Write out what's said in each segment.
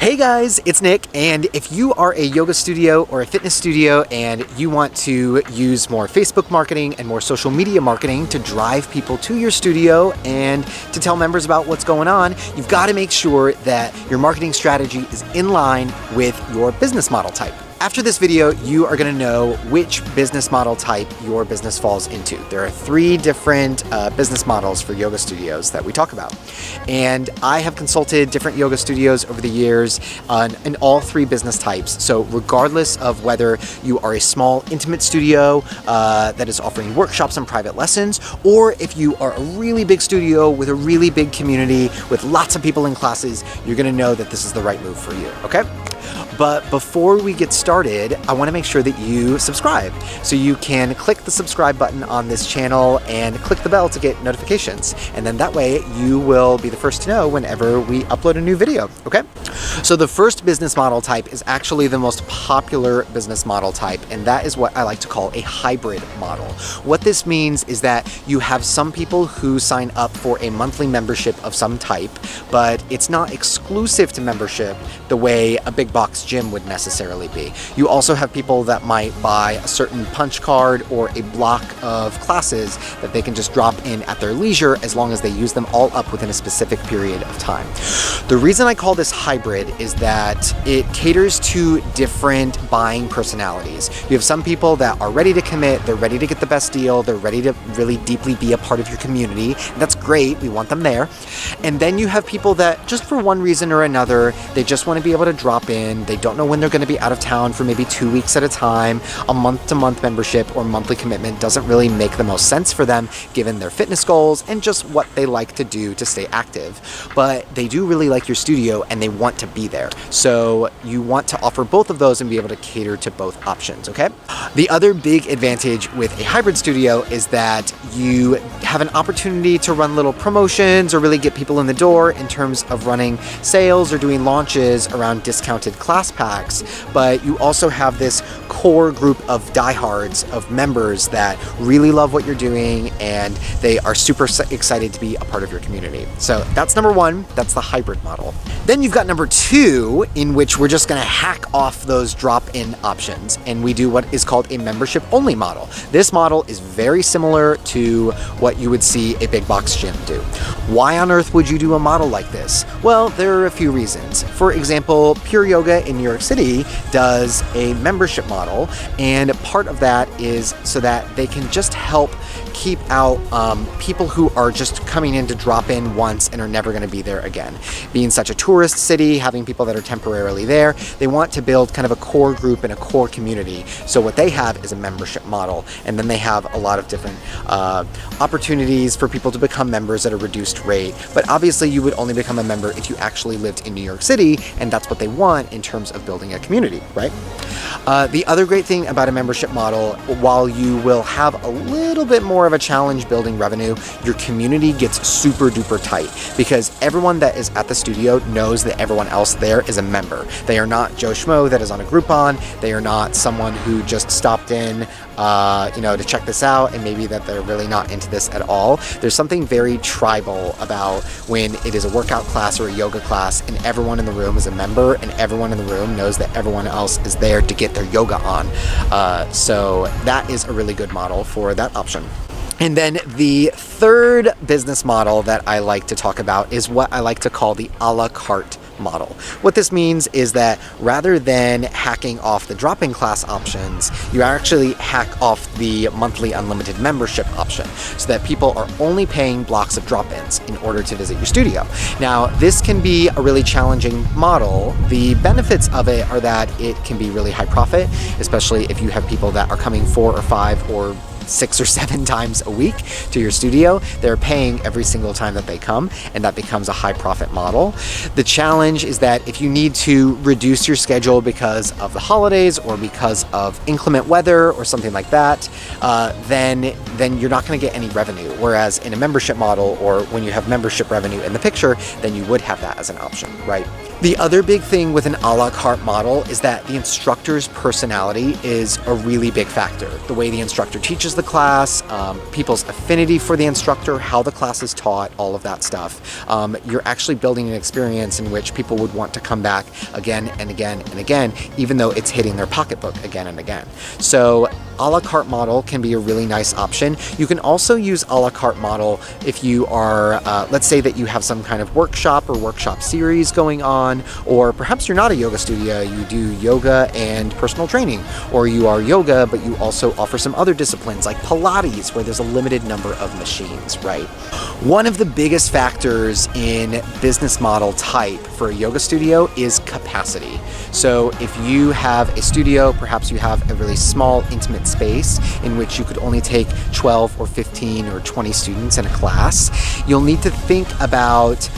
Hey guys, it's Nick, and if you are a yoga studio or a fitness studio and you want to use more Facebook marketing and more social media marketing to drive people to your studio and to tell members about what's going on, you've got to make sure that your marketing strategy is in line with your business model type. After this video, you are going to know which business model type your business falls into. There are 3 different business models for yoga studios that we talk about. And I have consulted different yoga studios over the years in all 3 business types. So regardless of whether you are a small, intimate studio that is offering workshops and private lessons, or if you are a really big studio with a really big community with lots of people in classes, you're going to know that this is the right move for you, okay? But before we get started, I want to make sure that you subscribe. So you can click the subscribe button on this channel and click the bell to get notifications. And then that way you will be the first to know whenever we upload a new video, okay? So the first business model type is actually the most popular business model type, and that is what I like to call a hybrid model. What this means is that you have some people who sign up for a monthly membership of some type, but it's not exclusive to membership the way a big box gym would necessarily be. You also have people that might buy a certain punch card or a block of classes that they can just drop in at their leisure as long as they use them all up within a specific period of time. The reason I call this hybrid is that it caters to different buying personalities. You have some people that are ready to commit, they're ready to get the best deal, they're ready to really deeply be a part of your community. That's great, we want them there. And then you have people that just for one reason or another, they just want to be able to drop in, they don't know when they're going to be out of town for maybe 2 weeks at a time. A month-to-month membership or monthly commitment doesn't really make the most sense for them given their fitness goals and just what they like to do to stay active. But they do really like your studio and they want to be there. So you want to offer both of those and be able to cater to both options, okay? The other big advantage with a hybrid studio is that you have an opportunity to run little promotions or really get people in the door in terms of running sales or doing launches around discounted class packs, but you also have this core group of diehards of members that really love what you're doing and they are super excited to be a part of your community. So that's number 1, that's the hybrid model. Then you've got number 2, in which we're just going to hack off those drop-in options and we do what is called a membership only model. This model is very similar to what you would see a big box gym do. Why on earth would you do a model like this? Well, there are a few reasons. For example, Pure Yoga in New York City does a membership model, and part of that is so that they can just help keep out people who are just coming in to drop in once and are never going to be there again. Being such a tourist city, having people that are temporarily there, they want to build kind of a core group and a core community. So what they have is a membership model, and then they have a lot of different opportunities for people to become members at a reduced rate. But obviously you would only become a member if you actually lived in New York City, and that's what they want in terms of building a community, right? The other great thing about a membership model, while you will have a little bit more of a challenge building revenue, your community gets super duper tight because everyone that is at the studio knows that everyone else there is a member. They are not Joe Schmo that is on a Groupon. They are not someone who just stopped in to check this out and maybe that they're really not into this at all. There's something very tribal about when it is a workout class or a yoga class and everyone in the room is a member and everyone in the room knows that everyone else is there to get their yoga on. So that is a really good model for that option. And then the third business model that I like to talk about is what I like to call the a la carte model. What this means is that rather than hacking off the drop-in class options, you actually hack off the monthly unlimited membership option so that people are only paying blocks of drop-ins in order to visit your studio. Now, this can be a really challenging model. The benefits of it are that it can be really high profit, especially if you have people that are coming 4 or 5 or 6 or 7 times a week to your studio. They're paying every single time that they come, and that becomes a high profit model. The challenge is that if you need to reduce your schedule because of the holidays or because of inclement weather or something like that, then you're not going to get any revenue. Whereas in a membership model, or when you have membership revenue in the picture, then you would have that as an option, right? The other big thing with an a la carte model is that the instructor's personality is a really big factor. The way the instructor teaches the class, people's affinity for the instructor, how the class is taught, all of that stuff. You're actually building an experience in which people would want to come back again and again and again, even though it's hitting their pocketbook again and again. So a la carte model can be a really nice option. You can also use a la carte model if you are, let's say that you have some kind of workshop or workshop series going on, or perhaps you're not a yoga studio, you do yoga and personal training, or you are yoga but you also offer some other disciplines like Pilates where there's a limited number of machines, right? One of the biggest factors in business model type for a yoga studio is capacity. So if you have a studio, perhaps you have a really small, intimate space in which you could only take 12 or 15 or 20 students in a class, you'll need to think about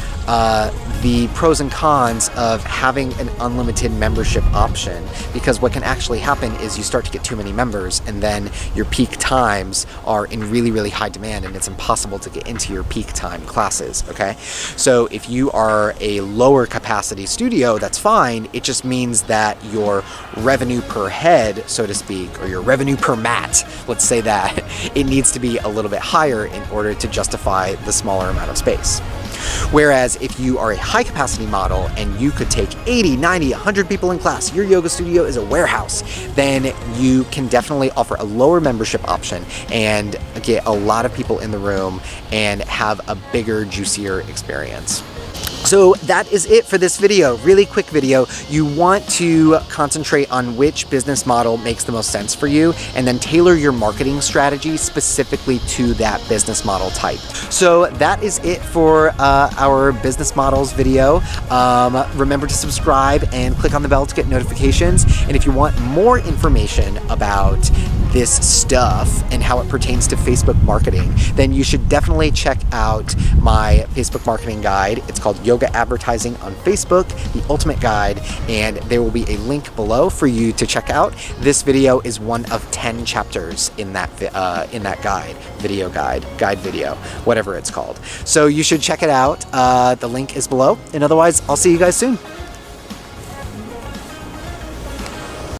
the pros and cons of having an unlimited membership option, because what can actually happen is you start to get too many members and then your peak times are in really, really high demand and it's impossible to get into your peak time classes, okay? So if you are a lower capacity studio, that's fine. It just means that your revenue per head, so to speak, or your revenue per mat, let's say that, it needs to be a little bit higher in order to justify the smaller amount of space. Whereas if you are a high capacity model and you could take 80, 90, 100 people in class, your yoga studio is a warehouse, then you can definitely offer a lower membership option and get a lot of people in the room and have a bigger, juicier experience. So that is it for this video. Really quick video. You want to concentrate on which business model makes the most sense for you and then tailor your marketing strategy specifically to that business model type. So that is it for our business models video. Remember to subscribe and click on the bell to get notifications. And if you want more information about this stuff and how it pertains to Facebook marketing, then you should definitely check out my Facebook marketing guide. It's called Yoga Advertising on Facebook, the Ultimate Guide, and there will be a link below for you to check out. This video is one of 10 chapters in that guide, guide video, whatever it's called. So you should check it out. The link is below, and otherwise, I'll see you guys soon.